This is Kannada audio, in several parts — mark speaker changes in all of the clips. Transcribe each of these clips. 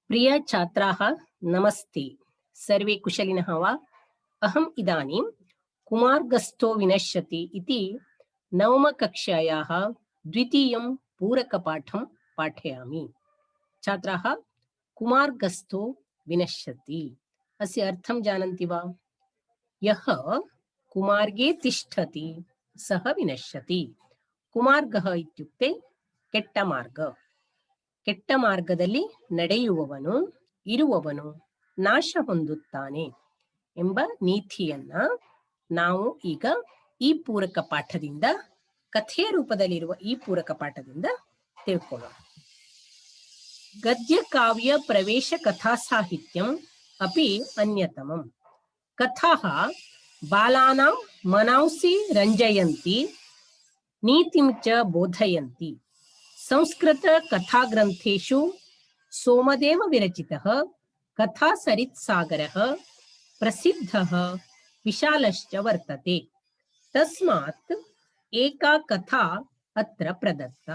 Speaker 1: प्रिय छात्राः नमस्ते। सर्वे कुशलिनः वा? अहम् इदानीं कुमार्गस्थो विनश्यति इति नवमकक्षायाः द्वितीयं पूरकपाठं पाठयामि। छात्राः, कुमार्गस्थो विनश्यति अस्य अर्थं जानन्ति वा? यः कुमार्गे तिष्ठति सः विनश्यति। कुमार्गः इत्युक्ते ಕೆಟ್ಟ ಮಾರ್ಗ. ಕೆಟ್ಟ ಮಾರ್ಗದಲ್ಲಿ ನಡೆಯುವವನು ಇರುವವನು ನಾಶ ಹೊಂದುತ್ತಾನೆ ಎಂಬ ನೀತಿಯನ್ನ ನಾವು ಈಗ ಈ ಪೂರಕ ಪಾಠದಿಂದ, ಕಥೆಯ ರೂಪದಲ್ಲಿರುವ ಈ ಪೂರಕ ಪಾಠದಿಂದ ತಿಳ್ಕೊಳ್ಳೋಣ. ಗದ್ಯ ಕಾವ್ಯ ಪ್ರವೇಶ ಕಥಾ ಸಾಹಿತ್ಯಂ ಅಪಿ ಅನ್ಯತಮಂ. ಕಥಾಃ ಬಾಲಾನಾಂ ಮನೌಸಿ ರಂಜಯಂತಿ ನೀತಿಂ ಚ ಬೋಧಯಂತಿ. ಸಂಸ್ಕೃತ ಕಥಾ ಗ್ರಂಥೇಶು ಸೋಮದೇವ ವಿರಚಿತಃ ಕಥಾ ಸರಿತ್ಸಾಗರಃ ಪ್ರಸಿದ್ಧಃ ವಿಶಾಲಶ್ಚ ವರ್ತತೆ. ತಸ್ಮಾತ್ ಏಕಾ ಕಥಾ ಅತ್ರ ಪ್ರದತ್ತ.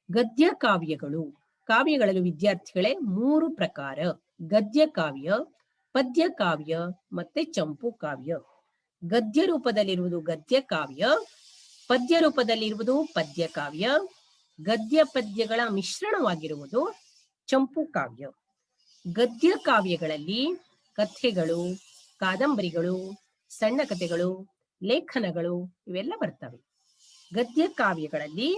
Speaker 1: ಗದ್ಯ ಕಾವ್ಯಗಳು, ಕಾವ್ಯಗಳಲ್ಲಿ ವಿದ್ಯಾರ್ಥಿಗಳೇ 3 ಪ್ರಕಾರ: ಗದ್ಯ ಕಾವ್ಯ, ಪದ್ಯ ಕಾವ್ಯ ಮತ್ತೆ ಚಂಪು ಕಾವ್ಯ. ಗದ್ಯ ರೂಪದಲ್ಲಿರುವುದು ಗದ್ಯ ಕಾವ್ಯ, ಪದ್ಯ ರೂಪದಲ್ಲಿರುವುದು ಪದ್ಯ ಕಾವ್ಯ, ಗದ್ಯ ಪದ್ಯಗಳ ಮಿಶ್ರಣವಾಗಿರುವುದು ಚಂಪು ಕಾವ್ಯ. ಗದ್ಯ ಕಾವ್ಯಗಳಲ್ಲಿ ಕಥೆಗಳು, ಕಾದಂಬರಿಗಳು, ಸಣ್ಣ ಕಥೆಗಳು, ಲೇಖನಗಳು ಇವೆಲ್ಲ ಬರ್ತವೆ. ಗದ್ಯ ಕಾವ್ಯಗಳಲ್ಲಿ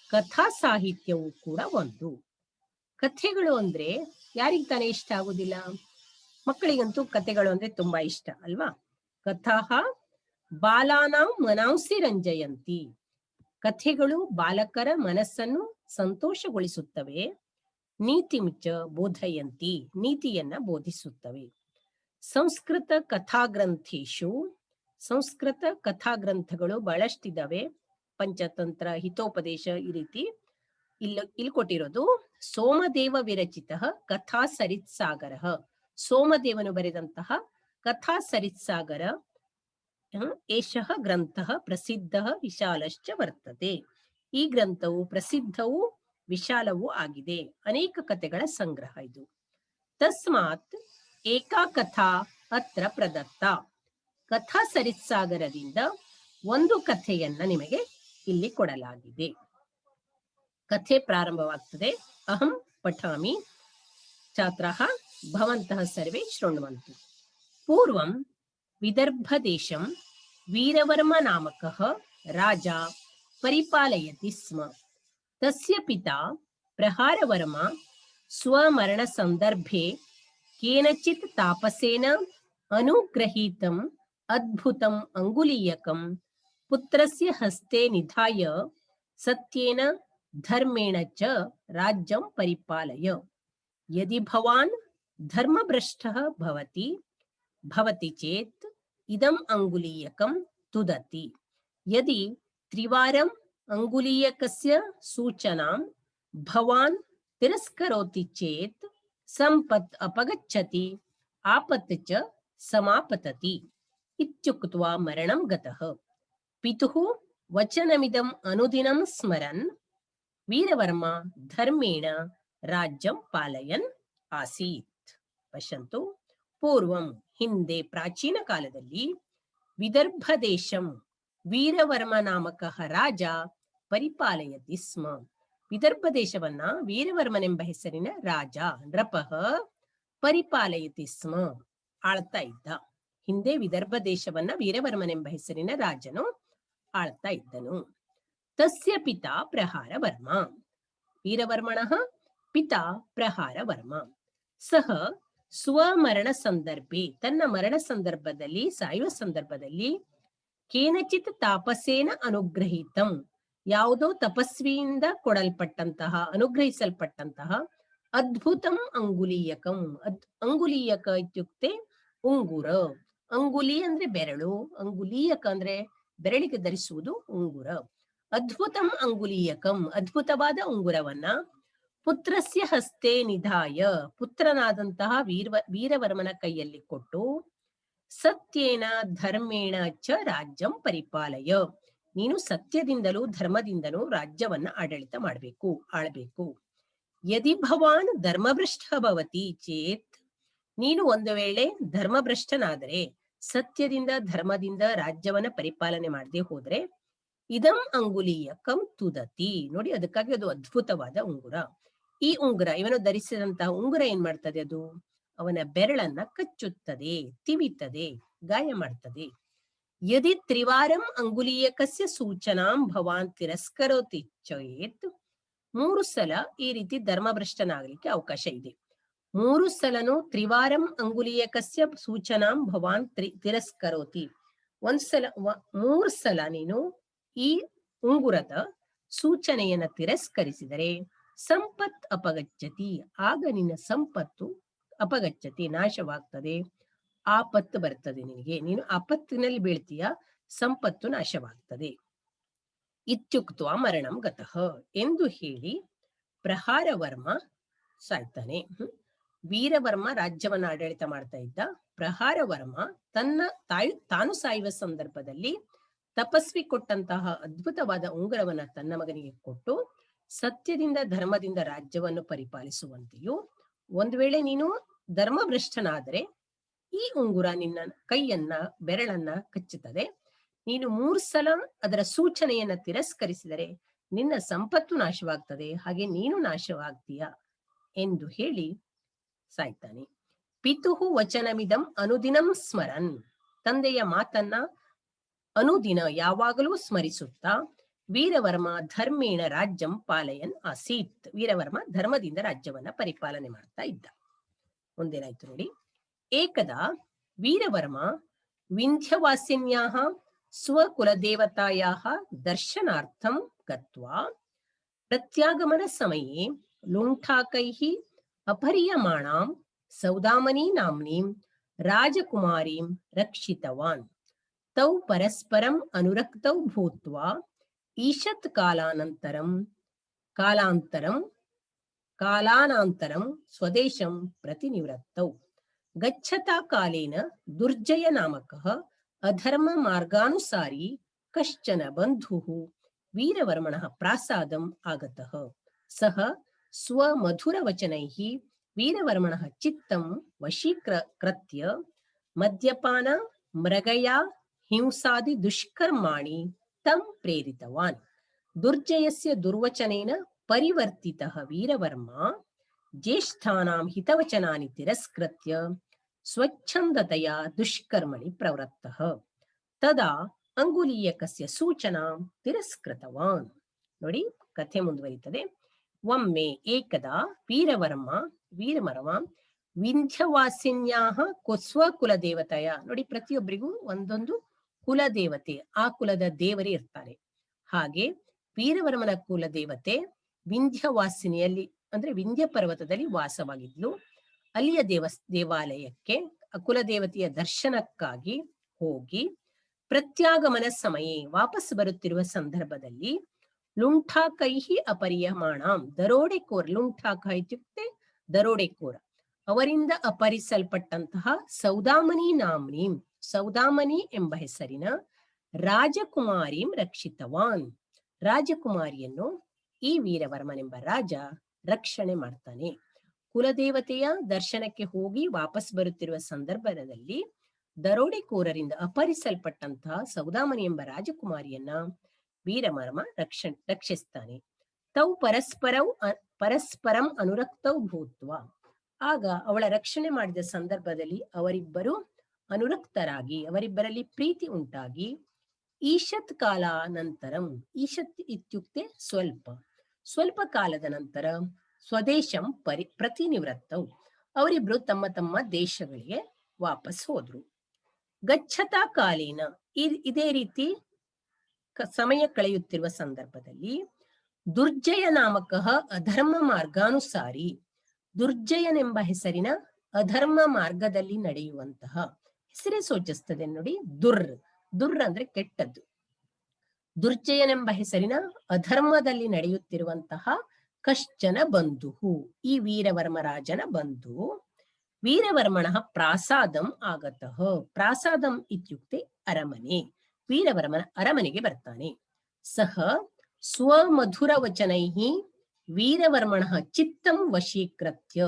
Speaker 1: ಕಥಾ ಸಾಹಿತ್ಯವು ಕೂಡ ಒಂದು. ಕಥೆಗಳು ಅಂದ್ರೆ ಯಾರಿಗೆ ತಾನೇ ಇಷ್ಟ ಆಗುದಿಲ್ಲ? ಮಕ್ಕಳಿಗಂತೂ ಕಥೆಗಳು ಅಂದ್ರೆ ತುಂಬಾ ಇಷ್ಟ ಅಲ್ವಾ? ಕಥಾಃ ಬಾಲಾನಾಂ ಮನೌಸಿ ರಂಜಯಂತಿ. ಕಥೆಗಳು ಬಾಲಕರ ಮನಸ್ಸನ್ನು ಸಂತೋಷಗೊಳಿಸುತ್ತವೆ. ನೀತಿಂಚ ಬೋಧಯಂತಿ, ನೀತಿಯನ್ನ ಬೋಧಿಸುತ್ತವೆ. ಸಂಸ್ಕೃತ ಕಥಾಗ್ರಂಥೇಶು, ಸಂಸ್ಕೃತ ಕಥಾಗ್ರಂಥಗಳು ಬಹಳಷ್ಟಿದ್ದಾವೆ. ಪಂಚತಂತ್ರ, ಹಿತೋಪದೇಶ, ಈ ರೀತಿ ಇಲ್ಲಿ ಕೊಟ್ಟಿರೋದು. ಸೋಮದೇವ ವಿರಚಿತ ಕಥಾ ಸರಿತ್ಸಾಗರ. ಸೋಮದೇವನು ಬರೆದಂತಹ ಕಥಾ ಸರಿತ್ಸಾಗರ ಏಷಃ ಗ್ರಂಥಃ ಪ್ರಸಿದ್ಧಃ ವಿಶಾಲಶ್ಚ ವರ್ತತೆ. ಈ ಗ್ರಂಥವು ಪ್ರಸಿದ್ಧವೂ ವಿಶಾಲವೂ ಆಗಿದೆ. ಅನೇಕ ಕಥೆಗಳ ಸಂಗ್ರಹ ಇದು. ತಸ್ಮಾತ್ ಏಕಾ ಕಥಾ ಅತ್ರ ಪ್ರದತ್ತ. ಕಥಾ ಸರಿತ್ಸಾಗರದಿಂದ ಒಂದು ಕಥೆಯನ್ನ ನಿಮಗೆ ಇಲ್ಲಿ ಕೊಡಲಾಗಿದೆ. ಕಥೆ ಪ್ರಾರಂಭವಾಗ್ತದೆ. ಅಹಂ ಪಠಾಮಿ, ಛಾತ್ರಾಃ ಭವಂತಃ ಸರ್ವೇ ಶೃಣ್ವಂತು. ಪೂರ್ವಂ ವಿದರ್ಭದೇಶಂ ವೀರವರ್ಮ ನಾಮಕಃ ರಾಜ ಪರಿಪಾಲಯತಿ ಸ್ಮ. ತಸ್ಯ ಪಿತಾ ಪ್ರಹಾರವರ್ಮ ಸ್ವಮರಣ ಸಂದರ್ಭೆ ಕೇನಚಿತ್ ತಾಪಸೇನ ಅನುಗ್ರಹೀತಂ ಅದ್ಭುತಂ ಅಂಗುಲೀಯಕಂ ಪುತ್ರಸ್ಯ ಹಸ್ತೆ ನಿಧಾಯ ಸತ್ಯೇನ ಧರ್ಮೇಣ ಚ ರಾಜ್ಯಂ ಪರಿಪಾಲಯ. ಯದಿ ಭವಾನ್ ಧರ್ಮಭ್ರಷ್ಟಃ ಭವತಿ ಚೇತ್ ಇದಂ ಅಂಗುಲೀಯಕಂ ತುದತಿ. ಯದಿ ತ್ರಿವಾರಂ ಅಂಗುಲೀಯಕಸ್ಯ ಸೂಚನಾಂ ಭವಾನ್ ತಿರಸ್ಕರೋತಿ ಚೇತ್ ಸಂಪತ್ ಅಪಗಚ್ಚತಿ ಆಪತ್ ಚ ಸಮಾಪತತಿ ಇತ್ಯುಕ್ತ್ವಾ ಮರಣಂ ಗತಃ. ಪಿತುಃ ವಚನಮಿದಂ ಅನುದಿನಂ ಸ್ಮರನ್ ವೀರವರ್ಮ ಧರ್ಮೇಣ ರಾಜ್ಯಂ ಪಾಲಯನ್ ಆಸೀತ್. ಪಶ್ಯಂತು. ಪೂರ್ವಂ ಹಿಂದೆ, ಪ್ರಾಚೀನ ಕಾಲದಲ್ಲಿ, ವಿದರ್ಭ ದೇಶಂ ವೀರವರ್ಮ ನಾಮಕಃ ರಾಜ ಪರಿಪಾಲಯತಿ ಸ್ಮ. ವಿದರ್ಭ ದೇಶವನ್ನ ವೀರವರ್ಮನೆಂಬ ಹೆಸರಿನ ರಾಜ ನೃಪಃ ಪರಿಪಾಲಯತಿ ಸ್ಮ, ಆಳ್ತಾ ಇದ್ದ. ಹಿಂದೆ ವಿದರ್ಭ ದೇಶವನ್ನ ವೀರವರ್ಮನೆಂಬ ಹೆಸರಿನ ರಾಜನು ಆಳ್ತಾ ಇದ್ದನು. ತಸ್ಯ ಪಿತಾ ಪ್ರಹಾರವರ್ಮ. ವೀರವರ್ಮಣಃ ಪಿತಾ ಪ್ರಹಾರವರ್ಮ. ಸಹ ಸ್ವಮರಣ ಸಂದರ್ಭೆ, ತನ್ನ ಮರಣ ಸಂದರ್ಭದಲ್ಲಿ, ಸಾಯುವ ಸಂದರ್ಭದಲ್ಲಿ, ಕೇನಚಿತ್ ತಾಪಸೇನ ಅನುಗ್ರಹೀತಂ, ಯಾವುದೋ ತಪಸ್ವಿಯಿಂದ ಕೊಡಲ್ಪಟ್ಟಂತಹ, ಅನುಗ್ರಹಿಸಲ್ಪಟ್ಟಂತಹ ಅದ್ಭುತಂ ಅಂಗುಲೀಯಕಂ. ಅಂಗುಲೀಯಕ ಇತ್ಯುಕ್ತೆ ಉಂಗುರ. ಅಂಗುಲಿ ಅಂದ್ರೆ ಬೆರಳು, ಅಂಗುಲೀಯಕ ಅಂದ್ರೆ ಬೆರಳಿಗೆ ಧರಿಸುವುದು ಉಂಗುರ. ಅದ್ಭುತಂ ಅಂಗುಲೀಯಕಂ, ಅದ್ಭುತವಾದ ಉಂಗುರವನ್ನ ಪುತ್ರಸ್ಯ ಹಸ್ತೆ ನಿಧಾಯ, ಪುತ್ರನಾದಂತಹ ವೀರವರ್ಮನ ಕೈಯಲ್ಲಿ ಕೊಟ್ಟು, ಸತ್ಯೇನ ಧರ್ಮೇಣ ಚ ರಾಜ್ಯಂ ಪರಿಪಾಲಯ, ನೀನು ಸತ್ಯದಿಂದಲೂ ಧರ್ಮದಿಂದಲೂ ರಾಜ್ಯವನ್ನ ಆಡಳಿತ ಮಾಡಬೇಕು, ಆಳ್ಬೇಕು. ಯದಿ ಭವಾನ್ ಧರ್ಮಭ್ರಷ್ಟ ಭವತಿ ಚೇತ್, ನೀನು ಒಂದು ವೇಳೆ ಧರ್ಮಭ್ರಷ್ಟನಾದರೆ, ಸತ್ಯದಿಂದ ಧರ್ಮದಿಂದ ರಾಜ್ಯವನ್ನ ಪರಿಪಾಲನೆ ಮಾಡದೆ ಹೋದ್ರೆ, ಇದಂ ಅಂಗುಲೀಯಕಂ ತುದತಿ. ನೋಡಿ, ಅದಕ್ಕಾಗಿ ಅದು ಅದ್ಭುತವಾದ ಉಂಗುರ. ಈ ಉಂಗುರ, ಇವನು ಧರಿಸಿದಂತಹ ಉಂಗುರ ಏನ್ ಮಾಡ್ತದೆ? ಅದು ಅವನ ಬೆರಳನ್ನ ಕಚ್ಚುತ್ತದೆ, ತಿವಿತದೆ, ಗಾಯ ಮಾಡ್ತದೆ. ಯದಿ ತ್ರಿವಾರಂ ಅಂಗುಲೀಯಕಸ್ಯ ಸೂಚನಾಂ ಭವಾನ್ ತಿರಸ್ಕರೋತಿ ಚೇತ್, 3 ಸಲ ಈ ರೀತಿ ಧರ್ಮಭ್ರಷ್ಟನಾಗಲಿಕ್ಕೆ ಅವಕಾಶ ಇದೆ. 3 ಸಲನು ತ್ರಿವಾರಂ ಅಂಗುಲೀಯಕಸ್ಯ ಸೂಚನಾಂ ಭವಾನ್ ತಿರಸ್ಕರೋತಿ, 3 ಸಲ ನೀನು ಈ ಉಂಗುರದ ಸೂಚನೆಯನ್ನ ತಿರಸ್ಕರಿಸಿದರೆ ಸಂಪತ್ ಅಪಗಚ್ಚತಿ, ಆಗ ನಿನ್ನ ಸಂಪತ್ತು ಅಪಗಚ್ಚತಿ, ನಾಶವಾಗ್ತದೆ, ಆಪತ್ತು ಬರ್ತದೆ ನಿನಗೆ, ನೀನು ಆಪತ್ತಿನಲ್ಲಿ ಬೀಳ್ತೀಯ, ಸಂಪತ್ತು ನಾಶವಾಗ್ತದೆ. ಇತ್ಯುಕ್ತ ಮರಣಂ ಗತಃ ಎಂದು ಹೇಳಿ ಪ್ರಹಾರವರ್ಮ ಸಾಯ್ತಾನೆ. ವೀರವರ್ಮ ರಾಜ್ಯವನ್ನ ಆಡಳಿತ ಮಾಡ್ತಾ ಇದ್ದ. ಪ್ರಹಾರವರ್ಮ ತಾನು ಸಾಯುವ ಸಂದರ್ಭದಲ್ಲಿ ತಪಸ್ವಿ ಕೊಟ್ಟಂತಹ ಅದ್ಭುತವಾದ ಉಂಗುರವನ್ನ ತನ್ನ ಮಗನಿಗೆ ಕೊಟ್ಟು, ಸತ್ಯದಿಂದ ಧರ್ಮದಿಂದ ರಾಜ್ಯವನ್ನು ಪರಿಪಾಲಿಸುವಂತೆಯೂ, ಒಂದು ವೇಳೆ ನೀನು ಧರ್ಮಭ್ರಷ್ಟನಾದರೆ ಈ ಉಂಗುರ ನಿನ್ನ ಕೈಯನ್ನ, ಬೆರಳನ್ನ ಕಚ್ಚುತ್ತದೆ. ನೀನು 3 ಸಲ ಅದರ ಸೂಚನೆಯನ್ನ ತಿರಸ್ಕರಿಸಿದರೆ ನಿನ್ನ ಸಂಪತ್ತು ನಾಶವಾಗ್ತದೆ, ಹಾಗೆ ನೀನು ನಾಶವಾಗ್ತೀಯ ಎಂದು ಹೇಳಿ ಸಾಯ್ತಾನೆ. ಪಿತುಹು ವಚನಮಿದಂ ಅನುದಿನಂ ಸ್ಮರನ್, ತಂದೆಯ ಮಾತನ್ನ ಅನುದಿನ ಯಾವಾಗಲೂ ಸ್ಮರಿಸುತ್ತಾ ವೀರವರ್ಮ ಧರ್ಮೇಣ ರಾಜ್ಯಂ ಪಾಲಯನ್ ಆಸೀತ್, ವೀರವರ್ಮ ಧರ್ಮದಿಂದ ರಾಜ್ಯವನ್ನ ಪರಿಪಾಲನೆ ಮಾಡ್ತಾ ಇದ್ದ. ಮುಂದೇನಾಯ್ತು ನೋಡಿ. ಏಕದಾ ವೀರವರ್ಮ ವಿಂಧ್ಯವಾಸಿನ್ಯಾಹ ಸ್ವಕುಲದೇವತಾಯಾಹ ದರ್ಶನಾರ್ಥಂ ಗತ್ವಾ ಪ್ರತ್ಯಾಗಮನ ಸಮಯೇ ಲುಂಠಾಕೈಃ ಅಪಹ್ರಿಯಮಾಣಾಂ ಸೌದಾಮನಿ ನಾಮ್ನೀಂ ರಾಜಕುಮಾರೀಂ ರಕ್ಷಿತವಾನ್. ತೌ ಪರಸ್ಪರಂ ಅನುರಕ್ತೌ ಭೂತ್ವಾ ಈಶತ್ ಕಾಲಾನಂತರಂ ಸ್ವದೇಶಂ ಪ್ರತಿನಿವೃತ್ತೌ. ಗಚ್ಚತಾ ಕಾಲೇನ ದುರ್ಜಯ ನಾಮಕಃ ಅಧರ್ಮ ಮಾರ್ಗಾನುಸಾರಿ ಕಶ್ಚನ ಬಂಧುಃ ವೀರವರ್ಮಣಃ ಪ್ರಾಸಾದಂ ಆಗತಃ. ಸಹ ಸ್ವಮಧುರವಚನೈಃ ವೀರವರ್ಮಣಃ ಚಿತ್ತಂ ವಶೀಕೃತ್ಯ ಮದ್ಯಪಾನ ಮೃಗಯಾ ಹಿಂಸಾದಿ ದುಷ್ಕರ್ಮಾಣಿ ತಂ ಪ್ರೇರಿತವಾನ್. ದುರ್ಜಯಸ್ಯ ದುರ್ವಚನೇನ ಪರಿವರ್ತಿತಃ ವೀರವರ್ಮ ಜ್ಯೇಷ್ಠಾನಾಂ ಹಿತವಚನಾನಿ ತಿರಸ್ಕೃತ್ಯ ಸ್ವಚ್ಛಂದತೆಯ ದುಷ್ಕರ್ಮಣಿ ಪ್ರವೃತ್ತಃ. ತದಾ ಅಂಗುಲೀಯಕಸ್ಯ ಸೂಚನಾಂ ತಿರಸ್ಕೃತವಾನ್. ನೋಡಿ, ಕಥೆ ಮುಂದುವರಿತದೆ. ಒಮ್ಮೆ ಏಕದಾ ವೀರವರ್ಮ ವಿಂಧ್ಯವಾಸಿನ್ಯಾಹ ಸ್ವಕುಲದೇವತೆಯ, ನೋಡಿ ಪ್ರತಿಯೊಬ್ಬರಿಗೂ ಒಂದೊಂದು ಕುಲದೇವತೆ, ಆ ಕುಲದ ದೇವರೇ ಇರ್ತಾರೆ. ಹಾಗೆ ವೀರವರ್ಮನ ಕುಲದೇವತೆ ವಿಂಧ್ಯವಾಸಿನಿಯಲ್ಲಿ, ಅಂದ್ರೆ ವಿಂಧ್ಯ ಪರ್ವತದಲ್ಲಿ ವಾಸವಾಗಿದ್ಲು. ಅಲ್ಲಿಯ ದೇವಾಲಯಕ್ಕೆ ಕುಲದೇವತೆಯ ದರ್ಶನಕ್ಕಾಗಿ ಹೋಗಿ ಪ್ರತ್ಯಾಗಮನ ಸಮಯ, ವಾಪಸ್ ಬರುತ್ತಿರುವ ಸಂದರ್ಭದಲ್ಲಿ ಲುಂಠಾಕೈಹಿ ಅಪರಿಯಮಾಣಾಂ, ದರೋಡೆಕೋರ್, ಲುಂಠಾಕ ಇತ್ಯುಕ್ತೆ ದರೋಡೆಕೋರ, ಅವರಿಂದ ಅಪಹರಿಸಲ್ಪಟ್ಟಂತಹ ಸೌದಾಮನಿ ನಾಮ್ನೀಂ, ಸೌದಾಮನಿ ಎಂಬ ಹೆಸರಿನ ರಾಜಕುಮಾರೀಂ ರಕ್ಷಿತವಾನ್, ರಾಜಕುಮಾರಿಯನ್ನು ಈ ವೀರವರ್ಮನೆಂಬ ರಾಜ ರಕ್ಷಣೆ ಮಾಡ್ತಾನೆ. ಕುಲದೇವತೆಯ ದರ್ಶನಕ್ಕೆ ಹೋಗಿ ವಾಪಸ್ ಬರುತ್ತಿರುವ ಸಂದರ್ಭದಲ್ಲಿ ದರೋಡೆಕೋರರಿಂದ ಅಪಹರಿಸಲ್ಪಟ್ಟಂತಹ ಸೌದಾಮನಿ ಎಂಬ ರಾಜಕುಮಾರಿಯನ್ನ ವೀರವರ್ಮ ರಕ್ಷಿಸ್ತಾನೆ. ತೌ ಪರಸ್ಪರಂ ಅನುರಕ್ತೌ ಭೂತ್ವ, ಆಗ ಅವಳ ರಕ್ಷಣೆ ಮಾಡಿದ ಸಂದರ್ಭದಲ್ಲಿ ಅವರಿಬ್ಬರು ಅನುರಕ್ತರಾಗಿ, ಅವರಿಬ್ಬರಲ್ಲಿ ಪ್ರೀತಿ ಉಂಟಾಗಿ, ಈಶತ್ ಕಾಲಾನಂತರಂ, ಈಶತ್ ಇತ್ಯುಕ್ತೆ ಸ್ವಲ್ಪ ಕಾಲದ ನಂತರ, ಸ್ವದೇಶಂ ಪ್ರತಿನಿವೃತ್ತೌ, ಅವರಿಬ್ರು ತಮ್ಮ ತಮ್ಮ ದೇಶಗಳಿಗೆ ವಾಪಸ್ ಹೋದ್ರು. ಗಚ್ಚತಾ ಕಾಲೇನ, ಇದೇ ರೀತಿ ಸಮಯ ಕಳೆಯುತ್ತಿರುವ ಸಂದರ್ಭದಲ್ಲಿ ದುರ್ಜಯ ನಾಮಕಃ ಅಧರ್ಮ ಮಾರ್ಗಾನುಸಾರಿ, ದುರ್ಜಯನೆಂಬ ಹೆಸರಿನ ಅಧರ್ಮ ಮಾರ್ಗದಲ್ಲಿ ನಡೆಯುವಂತಹ, ಹೆಸರೇ ಸೂಚಿಸ್ತದೆ ನೋಡಿ, ದುರ್ ಅಂದ್ರೆ ಕೆಟ್ಟದ್ದು. ದುರ್ಜಯನೆಂಬ ಹೆಸರಿನ ಅಧರ್ಮದಲ್ಲಿ ನಡೆಯುತ್ತಿರುವಂತಹ ಕಶ್ಚನ ಬಂಧು, ಈ ವೀರವರ್ಮ ರಾಜನ ಬಂಧು, ವೀರವರ್ಮಣಃ ಪ್ರಾಸಾದಂ ಆಗತಃ, ಪ್ರಾಸಾದಂ ಇತ್ಯುಕ್ತೆ ಅರಮನೆ, ವೀರವರ್ಮನ ಅರಮನೆಗೆ ಬರ್ತಾನೆ. ಸಹ ಸ್ವಮಧುರ ವಚನೈಹಿ ವೀರವರ್ಮಣ ಚಿತ್ತಂ ವಶೀಕೃತ್ಯ,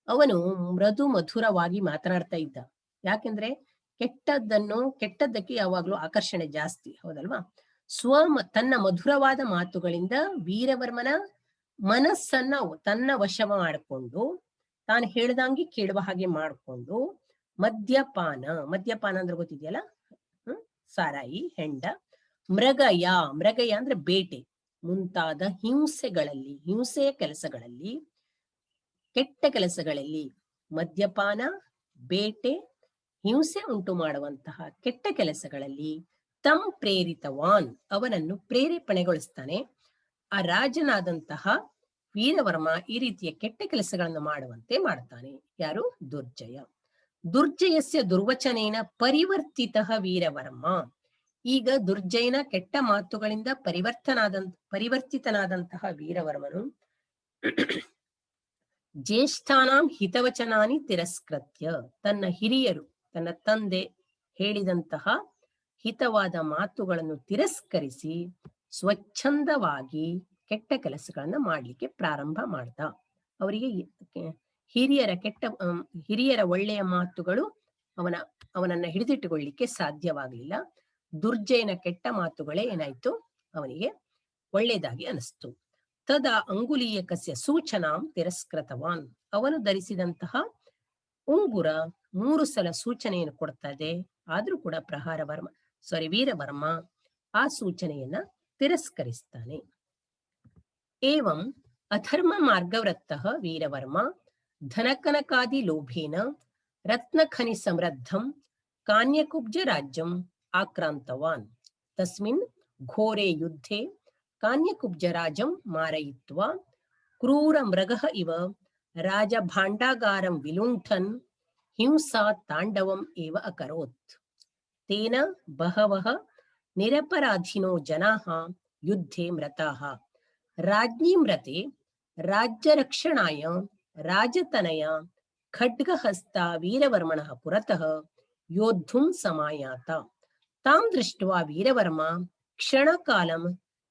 Speaker 1: ಅವನು ಮೃದು ಮಧುರವಾಗಿ ಮಾತನಾಡ್ತಾ ಇದ್ದ. ಯಾಕೆಂದ್ರೆ ಕೆಟ್ಟದ್ದಕ್ಕೆ ಯಾವಾಗ್ಲೂ ಆಕರ್ಷಣೆ ಜಾಸ್ತಿ, ಹೌದಲ್ವಾ? ತನ್ನ ಮಧುರವಾದ ಮಾತುಗಳಿಂದ ವೀರವರ್ಮನ ಮನಸ್ಸನ್ನ ತನ್ನ ವಶ ಮಾಡಿಕೊಂಡು, ತಾನು ಹೇಳ್ದಂಗೆ ಕೇಳುವ ಹಾಗೆ ಮಾಡಿಕೊಂಡು, ಮದ್ಯಪಾನ ಅಂದ್ರೆ ಗೊತ್ತಿದೆಯಲ್ಲ, ಸಾರಾಯಿ, ಹೆಂಡ, ಮೃಗಯ ಅಂದ್ರೆ ಬೇಟೆ ಮುಂತಾದ ಹಿಂಸೆಯ ಕೆಲಸಗಳಲ್ಲಿ, ಕೆಟ್ಟ ಕೆಲಸಗಳಲ್ಲಿ, ಮದ್ಯಪಾನ, ಬೇಟೆ, ಹಿಂಸೆ ಉಂಟು ಮಾಡುವಂತಹ ಕೆಟ್ಟ ಕೆಲಸಗಳಲ್ಲಿ ತಂ ಪ್ರೇರಿತವಾನ್, ಅವನನ್ನು ಪ್ರೇರೇಪಣೆಗೊಳಿಸ್ತಾನೆ. ಆ ರಾಜನಾದಂತಹ ವೀರವರ್ಮ ಈ ರೀತಿಯ ಕೆಟ್ಟ ಕೆಲಸಗಳನ್ನು ಮಾಡುವಂತೆ ಮಾಡ್ತಾನೆ. ಯಾರು? ದುರ್ಜಯ. ದುರ್ಜಯಸ್ಯ ದುರ್ವಚನೇನ ಪರಿವರ್ತಿತ ವೀರವರ್ಮ. ಈಗ ದುರ್ಜಯನ ಕೆಟ್ಟ ಮಾತುಗಳಿಂದ ಪರಿವರ್ತಿತನಾದಂತಹ ವೀರವರ್ಮನು ಜ್ಯೇಷ್ಠಾನಾಂ ಹಿತವಚನಾನಿ ತಿರಸ್ಕೃತ್ಯ, ತನ್ನ ಹಿರಿಯರು, ತನ್ನ ತಂದೆ ಹೇಳಿದಂತಹ ಹಿತವಾದ ಮಾತುಗಳನ್ನು ತಿರಸ್ಕರಿಸಿ ಸ್ವಚ್ಛಂದವಾಗಿ ಕೆಟ್ಟ ಕೆಲಸಗಳನ್ನ ಮಾಡ್ಲಿಕ್ಕೆ ಪ್ರಾರಂಭ ಮಾಡ್ದ. ಅವರಿಗೆ ಹಿರಿಯರ ಒಳ್ಳೆಯ ಮಾತುಗಳು ಅವನನ್ನ ಹಿಡಿದಿಟ್ಟುಕೊಳ್ಳಿಕ್ಕೆ ಸಾಧ್ಯವಾಗಲಿಲ್ಲ. ದುರ್ಜಯನ ಕೆಟ್ಟ ಮಾತುಗಳೇ ಏನಾಯ್ತು, ಅವನಿಗೆ ಒಳ್ಳೆಯದಾಗಿ ಅನಿಸ್ತು. ತದಾ ಅಂಗುಲೀಯಕಸ್ಯ ಸೂಚನಾಂ ತಿರಸ್ಕೃತವಾನ್, ಅವನು ಧರಿಸಿದಂತಹ ಉಂಗುರ 3 ಸಲ ಸೂಚನೆಯನ್ನು ಕೊಡ್ತದೆ. ಆದ್ರೂ ಕೂಡ ವೀರವರ್ಮ ಆ ಸೂಚನೆಯನ್ನ ತಿರಸ್ಕರಿಸ್ತಾನೆ. ಏವಂ ಅಧರ್ಮ ಮಾರ್ಗವೃತ್ತಃ ವೀರವರ್ಮ ಧನಕನಕಾದಿ ಲೋಭೇನ ರತ್ನಖನಿ ಸಮೃದ್ಧಂ ಕಾನ್ಯಕುಬ್ಜ ರಾಜ್ಯಂ ಆಕ್ರಾಂತವಾನ್. ತಸ್ಮಿನ್ ಘೋರೆ ಯುದ್ಧೆ ಕಾನ್ಯಕುಬ್ಜರಾಜಂ ಮಾರಯಿತ್ವಾ ಕ್ರೂರ ಮೃಗಃ ಇವ ರಾಜಭಾಂಡಾಗಾರಂ ವಿಲುಂಠನ್ ಹಿಂಸಾ ತಾಂಡವಂ ಏವ ಅಕರೋತ್. ತೇನ ಬಹವಃ ನಿರಪರಾಧಿನೋ ಜನಾಃ ಯುದ್ಧೆ ಮೃತಾಃ. ರಾಜ್ಞಿ ಮೃತೆ ರಾಜ್ಯರಕ್ಷಣಾಯ ರಾಜತನಯ ಖಡ್ಗಹಸ್ತ ವೀರವರ್ಮಣಃ ಪುರತಃ ಯೋದ್ಧುಂ ಸಮಾಯಾತ. ತಾಂ ದೃಷ್ಟ್ವಾ ವೀರವರ್ಮ ಕ್ಷಣಕಾಲಂ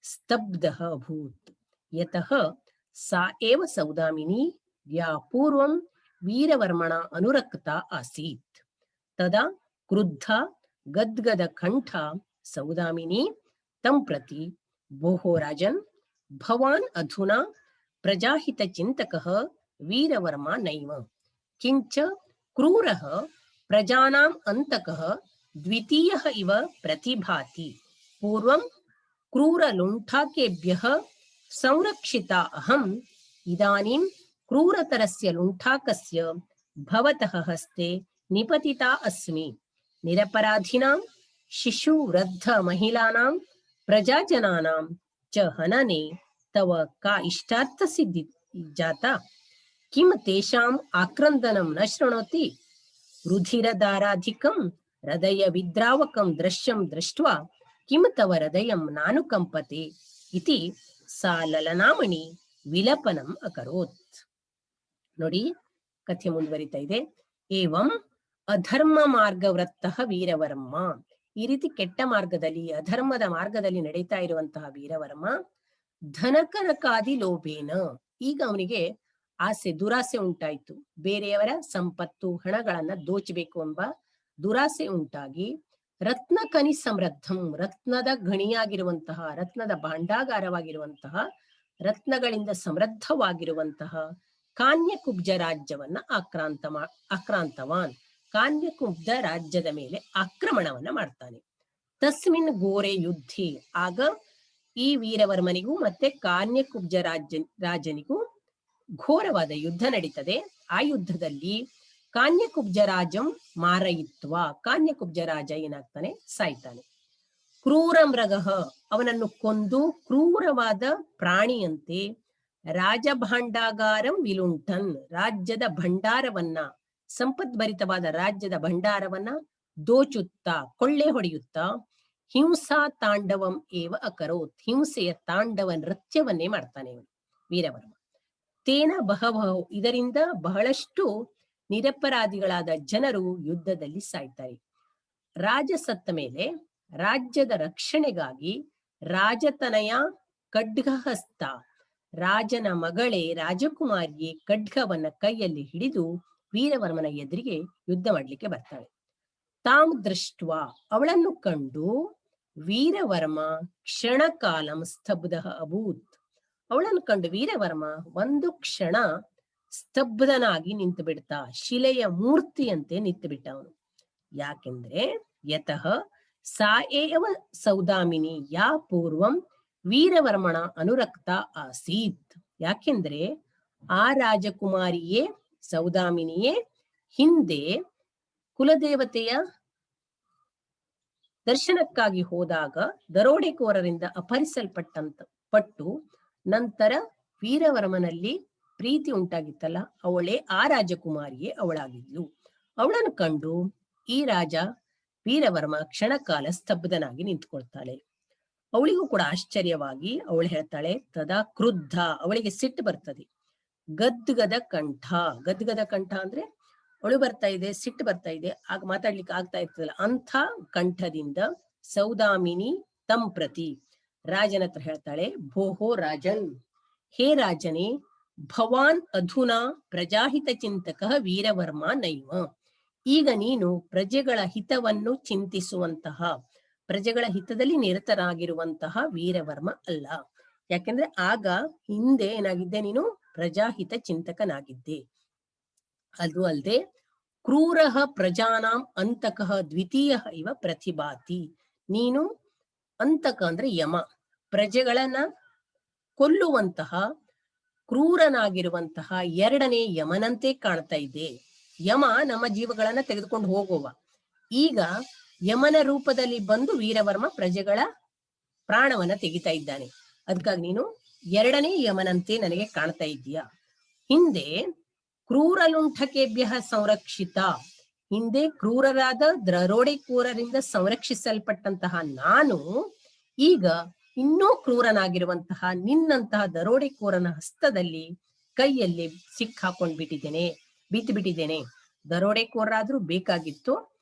Speaker 1: ಸ್ತಬ್ಧಃ ಅಭೂತ್. ಯತಃ ಸಾ ಏವ ಸೌದಾಮಿನಿ ಯಾ ಪೂರ್ವಂ ವೀರವರ್ಮಣ ಅನುರಕ್ತಾ ಆಸೀತ್. ತದಾ ಕ್ರುದ್ಧ ಗದ್ಗದ ಕಂಠ ಸೌದಾಮಿನಿ ತಂ ಪ್ರತಿ ಭೋಃ ರಾಜನ್ ಭವಾನ್ ಅಧುನಾ ಪ್ರಜಾಹಿತ ಚಿಂತಕಃ ವೀರವರ್ಮ ನೈವ ಕಿಂಚ ಕ್ರೂರಃ ಪ್ರಜಾನಾಂ ಅಂತಕಃ ದ್ವಿತೀಯಃ ಇವ ಪ್ರತಿಭಾತಿ. ಪೂರ್ವಂ ಕ್ರೂರ ಲುಂಠಾಕೇಭ್ಯಃ ಸಂರಕ್ಷಿತಾ ಅಹಂ ಇದಾನೀಂ ಕ್ರೂರತರಸ್ಯ ಲುಂಠಾಕಸ್ಯ ಭವತಃ ಹಸ್ತೆ ನಿಪತಿತಾ ಅಸ್ಮಿ. ನಿರಪರಾಧಿನಾಂ ಶಿಶು ವೃದ್ಧ ಮಹಿಳಾನಾಂ ಪ್ರಜಾಜನಾನಾಂ ಚ ಹನನೆ ತವ ಕಾ ಇಷ್ಟಾರ್ಥ ಸಿದ್ಧಿ ಜಾತಾ. ಕಿಂ ತೇಷಾಂ ಆಕ್ರಂದನಂ ನ ಶೃಣೋತಿ. ರುಧಿರಧಾರಾಧಿಕಂ ಹೃದಯ ವಿದ್ರಾವಕಂ ದೃಶ್ಯಂ ದೃಷ್ಟ್ವಾ ಕಿಂ ತವ ಹೃದಯಂ ನಾನುಕಂಪತೆ ಇತಿ ಸಾ ಲಲನಾಮಣಿ ವಿಲಪನಂ ಅಕರೋತ್. ನೋಡಿ, ಕಥೆ ಮುಂದುವರಿತಾ ಇದೆ. ಏವಂ ಅಧರ್ಮ ಮಾರ್ಗವೃತ್ತಃ ವೀರವರ್ಮ, ಈ ರೀತಿ ಕೆಟ್ಟ ಮಾರ್ಗದಲ್ಲಿ, ಅಧರ್ಮದ ಮಾರ್ಗದಲ್ಲಿ ನಡೀತಾ ಇರುವಂತಹ ವೀರವರ್ಮ ಧನಕನಕಾದಿ ಲೋಭೇನ, ಈಗ ಅವನಿಗೆ ದುರಾಸೆ ಉಂಟಾಯ್ತು. ಬೇರೆಯವರ ಸಂಪತ್ತು, ಹಣಗಳನ್ನ ದೋಚಬೇಕು ಎಂಬ ದುರಾಸೆ ಉಂಟಾಗಿ ರತ್ನಖನಿ ಸಮೃದ್ಧಂ, ರತ್ನದ ಗಣಿಯಾಗಿರುವಂತಹ, ರತ್ನದ ಭಾಂಡಾಗಾರವಾಗಿರುವಂತಹ, ರತ್ನಗಳಿಂದ ಸಮೃದ್ಧವಾಗಿರುವಂತಹ ಕಾನ್ಯಕುಬ್ಜ ರಾಜ್ಯವನ್ನ ಆಕ್ರಾಂತವಾನ್, ಕಾನ್ಯಕುಬ್ಜ ರಾಜ್ಯದ ಮೇಲೆ ಆಕ್ರಮಣವನ್ನ ಮಾಡ್ತಾನೆ. ತಸ್ಮಿನ್ ಘೋರೆ ಯುದ್ಧಿ, ಆಗ ಈ ವೀರವರ್ಮನಿಗೂ ಮತ್ತೆ ಕಾನ್ಯಕುಬ್ಜ ರಾಜನಿಗೂ ಘೋರವಾದ ಯುದ್ಧ ನಡೀತದೆ. ಆ ಯುದ್ಧದಲ್ಲಿ ಕಾನ್ಯಕುಬ್ಜ ರಾಜಂ ಮಾರಯಿತ್ವ, ಕಾನ್ಯಕುಬ್ಜ ರಾಜ ಏನಾಗ್ತಾನೆ, ಸಾಯ್ತಾನೆ. ಕ್ರೂರ ಮೃಗಃ, ಅವನನ್ನು ಕೊಂದು ಕ್ರೂರವಾದ ಪ್ರಾಣಿಯಂತೆ ರಾಜಭಾಂಡಾಗಾರಂ ವಿಲುಂಠನ್, ರಾಜ್ಯದ ಭಂಡಾರವನ್ನ, ಸಂಪದ್ಭರಿತವಾದ ರಾಜ್ಯದ ಭಂಡಾರವನ್ನ ದೋಚುತ್ತಾ, ಕೊಳ್ಳೆ ಹೊಡೆಯುತ್ತಾ, ಹಿಂಸಾ ತಾಂಡವಂ ಏವ ಅಕರೋತ್, ಹಿಂಸೆಯ ತಾಂಡವ ನೃತ್ಯವನ್ನೇ ಮಾಡ್ತಾನೆ ವೀರವರ್ಮ. ತೇನ ಬಹವಃ, ಇದರಿಂದ ಬಹಳಷ್ಟು ನಿರಪರಾಧಿಗಳಾದ ಜನರು ಯುದ್ಧದಲ್ಲಿ ಸಾಯ್ತಾರೆ. ರಾಜ ಸತ್ತ ಮೇಲೆ ರಾಜ್ಯದ ರಕ್ಷಣೆಗಾಗಿ ರಾಜತನಯ ಖಡ್ಗಹಸ್ತ, ರಾಜನ ಮಗಳೇ ರಾಜಕುಮಾರಿಯೇ ಖಡ್ಗವನ್ನ ಕೈಯಲ್ಲಿ ಹಿಡಿದು ವೀರವರ್ಮನ ಎದುರಿಗೆ ಯುದ್ಧ ಮಾಡ್ಲಿಕ್ಕೆ ಬರ್ತಾಳೆ. ತಾಂ ದೃಷ್ಟ, ಅವಳನ್ನು ಕಂಡು ವೀರವರ್ಮ ಕ್ಷಣಕಾಲಂ ಸ್ತಬ್ಧ ಅಭೂತ್. ಅವಳನ್ನು ಕಂಡು ವೀರವರ್ಮ ಒಂದು ಕ್ಷಣ ಸ್ತಬ್ಧನಾಗಿ ನಿಂತು ಬಿಡ್ತಾ, ಶಿಲೆಯ ಮೂರ್ತಿಯಂತೆ ನಿಂತು ಬಿಟ್ಟ ಅವನು. ಯಾಕೆಂದ್ರೆ ಯತಃ ಸಾ ಏವ ಸೌದಾಮಿನಿ ಯಾ ಪೂರ್ವಂ ವೀರವರ್ಮಣ ಅನುರಕ್ತ ಆಸೀತ್. ಯಾಕೆಂದ್ರೆ ಆ ರಾಜಕುಮಾರಿಯೇ ಸೌದಾಮಿನಿಯೇ ಹಿಂದೆ ಕುಲದೇವತೆಯ ದರ್ಶನಕ್ಕಾಗಿ ಹೋದಾಗ ದರೋಡೆಕೋರರಿಂದ ಪಟ್ಟು ನಂತರ ವೀರವರ್ಮನಲ್ಲಿ ಪ್ರೀತಿ ಉಂಟಾಗಿತ್ತಲ್ಲ, ಅವಳೇ ಆ ರಾಜಕುಮಾರಿಯೇ ಅವಳಾಗಿದ್ಲು. ಅವಳನ್ನು ಕಂಡು ಈ ರಾಜ ವೀರವರ್ಮ ಕ್ಷಣಕಾಲ ಸ್ತಬ್ಧನಾಗಿ ನಿಂತ್ಕೊಳ್ತಾಳೆ. ಅವಳಿಗೂ ಕೂಡ ಆಶ್ಚರ್ಯವಾಗಿ ಅವಳು ಹೇಳ್ತಾಳೆ, ತದಾ ಕ್ರುದ್ಧ, ಅವಳಿಗೆ ಸಿಟ್ಟು ಬರ್ತದೆ. ಗದ್ಗದ ಕಂಠ, ಗದ್ಗದ ಕಂಠ ಅಂದ್ರೆ ಅವಳು ಬರ್ತಾ ಇದೆ, ಸಿಟ್ಟು ಬರ್ತಾ ಇದೆ, ಆಗ ಮಾತಾಡ್ಲಿಕ್ಕೆ ಆಗ್ತಾ ಇರ್ತದಲ್ಲ, ಅಂಥ ಕಂಠದಿಂದ ಸೌದಾಮಿನಿ ತಂಪ್ರತಿ ರಾಜನ ಹತ್ರ ಹೇಳ್ತಾಳೆ, ಭೋಹೋ ರಾಜನ್, ಹೇ ರಾಜನೇ, ಭವಾನ್ ಅಧುನಾ ಪ್ರಜಾಹಿತ ಚಿಂತಕ ವೀರವರ್ಮ ನೈವ. ಈಗ ನೀನು ಪ್ರಜೆಗಳ ಹಿತವನ್ನು ಚಿಂತಿಸುವಂತಹ, ಪ್ರಜೆಗಳ ಹಿತದಲ್ಲಿ ನಿರತರಾಗಿರುವಂತಹ ವೀರವರ್ಮ ಅಲ್ಲ. ಯಾಕೆಂದ್ರೆ ಆಗ ಹಿಂದೆ ಏನಾಗಿದ್ದೆ, ನೀನು ಪ್ರಜಾಹಿತ ಚಿಂತಕನಾಗಿದ್ದೆ. ಅದು ಅಲ್ಲದೆ ಕ್ರೂರಃ ಪ್ರಜಾನಾಂ ಅಂತಕಃ ದ್ವಿತೀಯ ಇವ ಪ್ರತಿಭಾತಿ. ನೀನು ಅಂತಕ ಅಂದ್ರೆ ಯಮ, ಪ್ರಜೆಗಳನ್ನ ಕೊಲ್ಲುವಂತಹ ಕ್ರೂರನಾಗಿರುವಂತಹ ಎರಡನೇ ಯಮನಂತೆ ಕಾಣ್ತಾ ಇದೆ. ಯಮ ನಮ್ಮ ಜೀವಗಳನ್ನ ತೆಗೆದುಕೊಂಡು ಹೋಗುವ, ಈಗ ಯಮನ ರೂಪದಲ್ಲಿ ಬಂದು ವೀರವರ್ಮ ಪ್ರಜೆಗಳ ಪ್ರಾಣವನ್ನ ತೆಗಿತಾ ಇದ್ದಾನೆ. ಅದಕ್ಕಾಗಿ ನೀನು ಎರಡನೇ ಯಮನಂತೆ ನನಗೆ ಕಾಣ್ತಾ ಇದ್ದೀಯಾ. ಹಿಂದೆ ಕ್ರೂರಲುಂಠಕೇಭ್ಯ ಸಂರಕ್ಷಿತ, ಹಿಂದೆ ಕ್ರೂರರಾದ ದರೋಡೆಕೋರರಿಂದ ಸಂರಕ್ಷಿಸಲ್ಪಟ್ಟಂತಹ ನಾನು ಈಗ ಇನ್ನೂ ಕ್ರೂರನಾಗಿರುವಂತಹ ನಿನ್ನಂತಹ ದರೋಡೆಕೋರನ ಹಸ್ತದಲ್ಲಿ ಕೈಯಲ್ಲಿ ಸಿಕ್ಕಾಕೊಂಡ್ ಬಿಟ್ಟಿದ್ದೇನೆ, ಬಿಟ್ಟಿದ್ದೇನೆ. ದರೋಡೆಕೋರರಾದ್ರೂ ಬೇಕಾಗಿತ್ತು,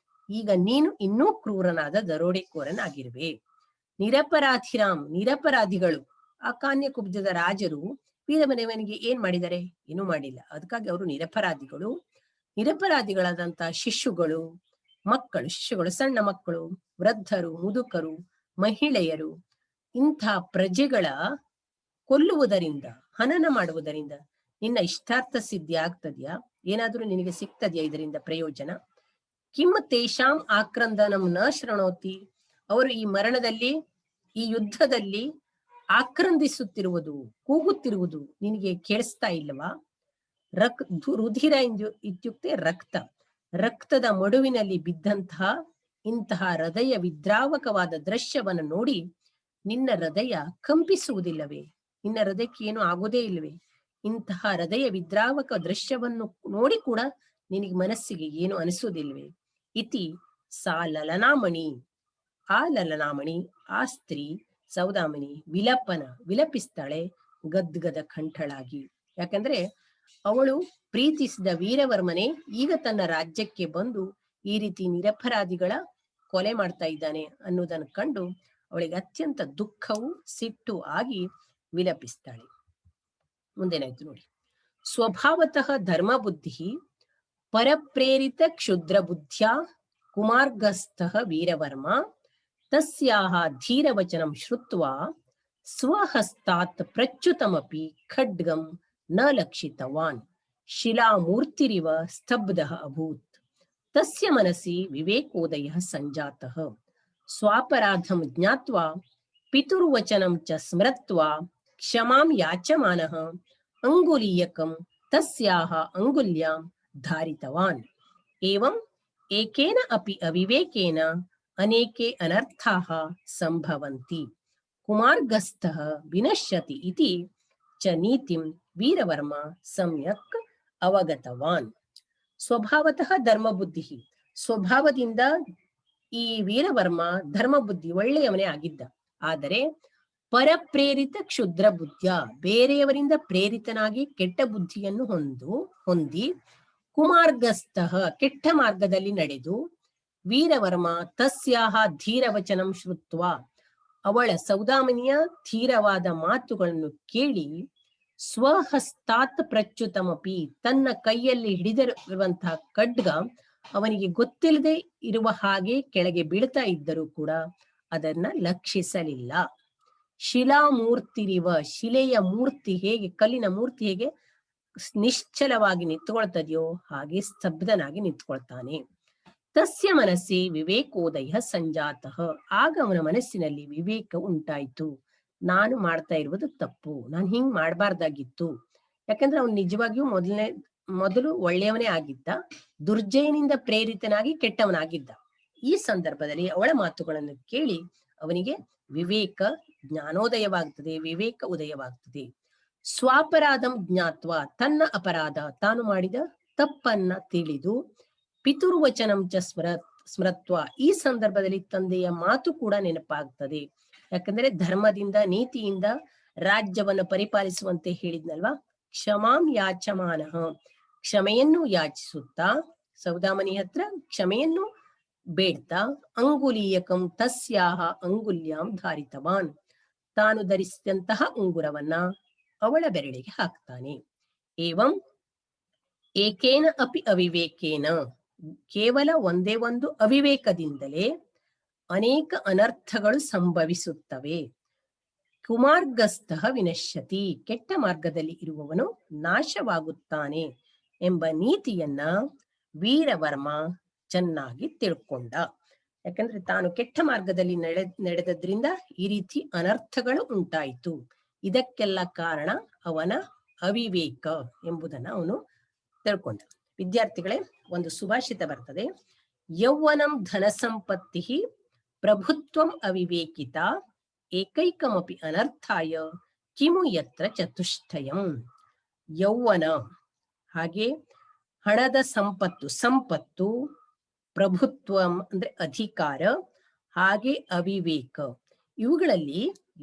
Speaker 1: ಈಗ ನೀನು ಇನ್ನೂ ಕ್ರೂರನಾದ ದರೋಡೆಕೋರನಾಗಿರುವೆ. ನಿರಪರಾಧಿರಾಮ್, ನಿರಪರಾಧಿಗಳು, ಆ ಕಾನ್ಯಕುಬ್ಜದ ರಾಜರು ವೀರವರ್ಮನಿಗೆ ಏನ್ ಮಾಡಿದ್ದಾರೆ? ಏನೂ ಮಾಡಿಲ್ಲ. ಅದಕ್ಕಾಗಿ ಅವರು ನಿರಪರಾಧಿಗಳು. ನಿರಪರಾಧಿಗಳಾದಂತಹ ಶಿಶುಗಳು, ಶಿಶುಗಳು, ಸಣ್ಣ ಮಕ್ಕಳು, ವೃದ್ಧರು, ಮುದುಕರು, ಮಹಿಳೆಯರು, ಇಂಥ ಪ್ರಜೆಗಳ ಕೊಲ್ಲುವುದರಿಂದ, ಹನನ ಮಾಡುವುದರಿಂದ ನಿನ್ನ ಇಷ್ಟಾರ್ಥ ಸಿದ್ಧಿ ಆಗ್ತದ್ಯಾ? ಏನಾದ್ರೂ ನಿನಗೆ ಸಿಗ್ತದ್ಯಾ ಇದರಿಂದ ಪ್ರಯೋಜನ? ಕಿಮ್ ತೇಷಾಂ ಆಕ್ರಂದನಂ ನ ಶೃಣೋತಿ, ಅವರು ಈ ಮರಣದಲ್ಲಿ, ಈ ಯುದ್ಧದಲ್ಲಿ ಆಕ್ರಂದಿಸುತ್ತಿರುವುದು, ಕೂಗುತ್ತಿರುವುದು ನಿನಗೆ ಕೇಳಿಸ್ತಾ ಇಲ್ಲವಾ? ರುಧಿರ ಇತ್ಯುಕ್ತೆ ರಕ್ತ, ರಕ್ತದ ಮಡುವಿನಲ್ಲಿ ಬಿದ್ದಂತಹ ಇಂತಹ ಹೃದಯ ವಿದ್ರಾವಕವಾದ ದೃಶ್ಯವನ್ನು ನೋಡಿ ನಿನ್ನ ಹೃದಯ ಕಂಪಿಸುವುದಿಲ್ಲವೇ? ನಿನ್ನ ಹೃದಯಕ್ಕೆ ಏನು ಆಗೋದೇ ಇಲ್ಲವೇ? ಇಂತಹ ಹೃದಯ ವಿದ್ರಾವಕ ದೃಶ್ಯವನ್ನು ನೋಡಿ ಕೂಡ ನಿನಗೆ ಮನಸ್ಸಿಗೆ ಏನು ಅನಿಸುವುದಿಲ್ವೇ? ಇತಿ ಸಾ ಲಲನಾಮಣಿ, ಆ ಲಲನಾಮಣಿ, ಆ ಸ್ತ್ರೀ ಸೌದಾಮಿನಿ ವಿಲಪಿಸ್ತಾಳೆ ಗದ್ಗದ ಕಂಠಳಾಗಿ. ಯಾಕಂದ್ರೆ ಅವಳು ಪ್ರೀತಿಸಿದ ವೀರವರ್ಮನೆ ಈಗ ತನ್ನ ರಾಜ್ಯಕ್ಕೆ ಬಂದು ಈ ರೀತಿ ನಿರಪರಾಧಿಗಳ ಕೊಲೆ ಮಾಡ್ತಾ ಇದ್ದಾನೆ ಅನ್ನೋದನ್ನು ಕಂಡು ಅವಳಿಗೆ ಅತ್ಯಂತ ದುಃಖವು ಸಿಟ್ಟು ಆಗಿ ವಿಲಪಿಸ್ತಾಳೆ. ಮುಂದೇನಾಯ್ತು ನೋಡಿ. ಸ್ವಭಾವತಃ ಧರ್ಮ ಬುದ್ಧಿ ಪರಪ್ರೇರಿತ ಕ್ಷುದ್ರ ಬುದ್ಧ್ಯ ಕುಮಾರ್ಗಸ್ಥಃ ವೀರವರ್ಮ ತಸ್ಯಾಹ ಧೀರವಚನಂ ಶ್ರುತ್ವಾ ಸ್ವಹಸ್ತಾತ್ ಪ್ರಚ್ಯುತಮಪಿ ಖಡ್ಗಂ ನ ಲಕ್ಷಿತವಾನ್ ಶಿಲಾಮೂರ್ತಿರಿವ ಸ್ತಬ್ಧಃ ಅಭೂತ್. ತಸ್ಯ ಮನಸಿ ವಿವೇಕೋದಯಃ ಸಂಜಾತಃ ಸ್ವಾಪರಾಧಂ ಜ್ಞಾತ್ವಾ ಪಿತುರ್ವಚನಂ ಚ ಸ್ಮೃತ್ವಾ ಕ್ಷಮಾಂ ಯಾಚಮಾನಃ ಅಂಗುಲೀಯಕಂ ತಸ್ಯಾಹ ಅಂಗುಲ್ಯಾಂ ಧಾರಿತವಾನ್. ಏವಂ ಏಕೇನ ಅಪಿ ಅವಿವೇಕೇನ ಅನೇಕೆ ಅನರ್ಥಾಃ ಸಂಭವಂತಿ. ಕುಮಾರ್ಗಸ್ಥಃ ವಿನಶ್ಯತಿ ಇತಿ ಚ ನೀತಿಂ ವೀರವರ್ಮ ಸಮ್ಯಕ್ ಅವಗತವಾನ್. ಸ್ವಭಾವತಃ ಧರ್ಮಬುದ್ಧಿ, ಸ್ವಭಾವದಿಂದ ಈ ವೀರವರ್ಮ ಧರ್ಮಬುದ್ಧಿ ಒಳ್ಳೆಯವನೇ ಆಗಿದ್ದ. ಆದರೆ ಪರಪ್ರೇರಿತ ಕ್ಷುದ್ರ ಬುದ್ಧಿಯ, ಬೇರೆಯವರಿಂದ ಪ್ರೇರಿತನಾಗಿ ಕೆಟ್ಟ ಬುದ್ಧಿಯನ್ನು ಹೊಂದಿ ಕುಮಾರ್ಗಸ್ಥಃ ಕೆಟ್ಟ ಮಾರ್ಗದಲ್ಲಿ ನಡೆದು ವೀರವರ್ಮ ತಸ್ಯಾಹ ಧೀರವಚನಂ ಶ್ರುತ್ವ ಅವಳ ಸೌದಾಮಿನಿಯ ಧೀರವಾದ ಮಾತುಗಳನ್ನು ಕೇಳಿ ಸ್ವಹಸ್ತಾತ್ ಪ್ರಚ್ಯುತಮಪಿ, ತನ್ನ ಕೈಯಲ್ಲಿ ಹಿಡಿದಿರುವಂತಹ ಖಡ್ಗ ಅವನಿಗೆ ಗೊತ್ತಿಲ್ಲದೆ ಇರುವ ಹಾಗೆ ಕೆಳಗೆ ಬೀಳ್ತಾ ಇದ್ದರೂ ಕೂಡ ಅದನ್ನ ಲಕ್ಷಿಸಲಿಲ್ಲ. ಶಿಲಾಮೂರ್ತಿರಿವ, ಶಿಲೆಯ ಮೂರ್ತಿ ಹೇಗೆ, ಕಲ್ಲಿನ ಮೂರ್ತಿ ಹೇಗೆ ನಿಶ್ಚಲವಾಗಿ ನಿಂತ್ಕೊಳ್ತದೆಯೋ ಹಾಗೆ ಸ್ತಬ್ಧನಾಗಿ ನಿಂತ್ಕೊಳ್ತಾನೆ. ತಸ್ಯ ಮನಸ್ಸಿ ವಿವೇಕೋದಯ ಸಂಜಾತಃ, ಆಗ ಅವನ ಮನಸ್ಸಿನಲ್ಲಿ ವಿವೇಕ ಉಂಟಾಯ್ತು. ನಾನು ಮಾಡ್ತಾ ಇರುವುದು ತಪ್ಪು, ನಾನು ಹಿಂಗ್ ಮಾಡಬಾರ್ದಾಗಿತ್ತು. ಯಾಕಂದ್ರೆ ಅವನು ನಿಜವಾಗಿಯೂ ಮೊದಲು ಒಳ್ಳೆಯವನೇ ಆಗಿದ್ದ, ದುರ್ಜಯನಿಂದ ಪ್ರೇರಿತನಾಗಿ ಕೆಟ್ಟವನಾಗಿದ್ದ. ಈ ಸಂದರ್ಭದಲ್ಲಿ ಅವಳ ಮಾತುಗಳನ್ನು ಕೇಳಿ ಅವನಿಗೆ ವಿವೇಕ ಜ್ಞಾನೋದಯವಾಗ್ತದೆ, ವಿವೇಕ ಉದಯವಾಗ್ತದೆ. ಸ್ವಾಪರಾಧಂ ಜ್ಞಾತ್ವ, ತನ್ನ ಅಪರಾಧ ತಾನು ಮಾಡಿದ ತಪ್ಪನ್ನ ತಿಳಿದು, ಪಿತುರ್ವಚನಂ ಚ ಸ್ಮರತ್ವ, ಈ ಸಂದರ್ಭದಲ್ಲಿ ತಂದೆಯ ಮಾತು ಕೂಡ ನೆನಪಾಗ್ತದೆ. ಯಾಕಂದ್ರೆ ಧರ್ಮದಿಂದ ನೀತಿಯಿಂದ ರಾಜ್ಯವನ್ನು ಪರಿಪಾಲಿಸುವಂತೆ ಹೇಳಿದ್ನಲ್ವಾ. ಕ್ಷಮಾಂ ಯಾಚಮಾನಃ, ಕ್ಷಮೆಯನ್ನು ಯಾಚಿಸುತ್ತಾ ಸೌದಾಮನಿ ಹತ್ರ ಕ್ಷಮೆಯನ್ನು ಬೇಡ್ತಾ, ಅಂಗುಲೀಯಕಂ ತಸ್ಯಾಹ ಅಂಗುಲ್ಯಾಂ ಧಾರಿತವಾನ್, ತಾನು ಧರಿಸಿದಂತಹ ಉಂಗುರವನ್ನ ಅವಳ ಬೆರಳಿಗೆ ಹಾಕ್ತಾನೆ. ಏವಂ ಏಕೇನ ಅಪಿ ಅವಿವೇಕೇನ, ಕೇವಲ ಒಂದೇ ಒಂದು ಅವಿವೇಕದಿಂದಲೇ ಅನೇಕ ಅನರ್ಥಗಳು ಸಂಭವಿಸುತ್ತವೆ. ಕುಮಾರ್ಗಸ್ಥ ವಿನಶ್ಯತಿ, ಕೆಟ್ಟ ಮಾರ್ಗದಲ್ಲಿ ಇರುವವನು ನಾಶವಾಗುತ್ತಾನೆ ಎಂಬ ನೀತಿಯನ್ನ ವೀರವರ್ಮ ಚೆನ್ನಾಗಿ ತಿಳ್ಕೊಂಡ. ಯಾಕಂದ್ರೆ ತಾನು ಕೆಟ್ಟ ಮಾರ್ಗದಲ್ಲಿ ನಡೆದದ್ರಿಂದ ಈ ರೀತಿ ಅನರ್ಥಗಳು ಉಂಟಾಯಿತು. ಇದಕ್ಕೆಲ್ಲ ಕಾರಣ ಅವನ ಅವಿವೇಕ ಎಂಬುದನ್ನ ಅವನು ತಿಳ್ಕೊಂಡ. ವಿದ್ಯಾರ್ಥಿಗಳೇ, ಒಂದು ಸುಭಾಷಿತ ಬರ್ತದೆ, ಯೌವನಂ ಧನ ಸಂಪತ್ತಿ ಪ್ರಭುತ್ವಂ ಅವಿವೇಕಿತ ಏಕೈಕಮಪಿ ಅನರ್ಥಾಯ ಕಿಮು ಯತ್ರ ಚತುಷ್ಟಯಂ. ಯೌವನ ಹಾಗೆ ಹಣದ ಸಂಪತ್ತು, ಪ್ರಭುತ್ವ ಅಂದ್ರೆ ಅಧಿಕಾರ, ಹಾಗೆ ಅವಿವೇಕ, ಇವುಗಳಲ್ಲಿ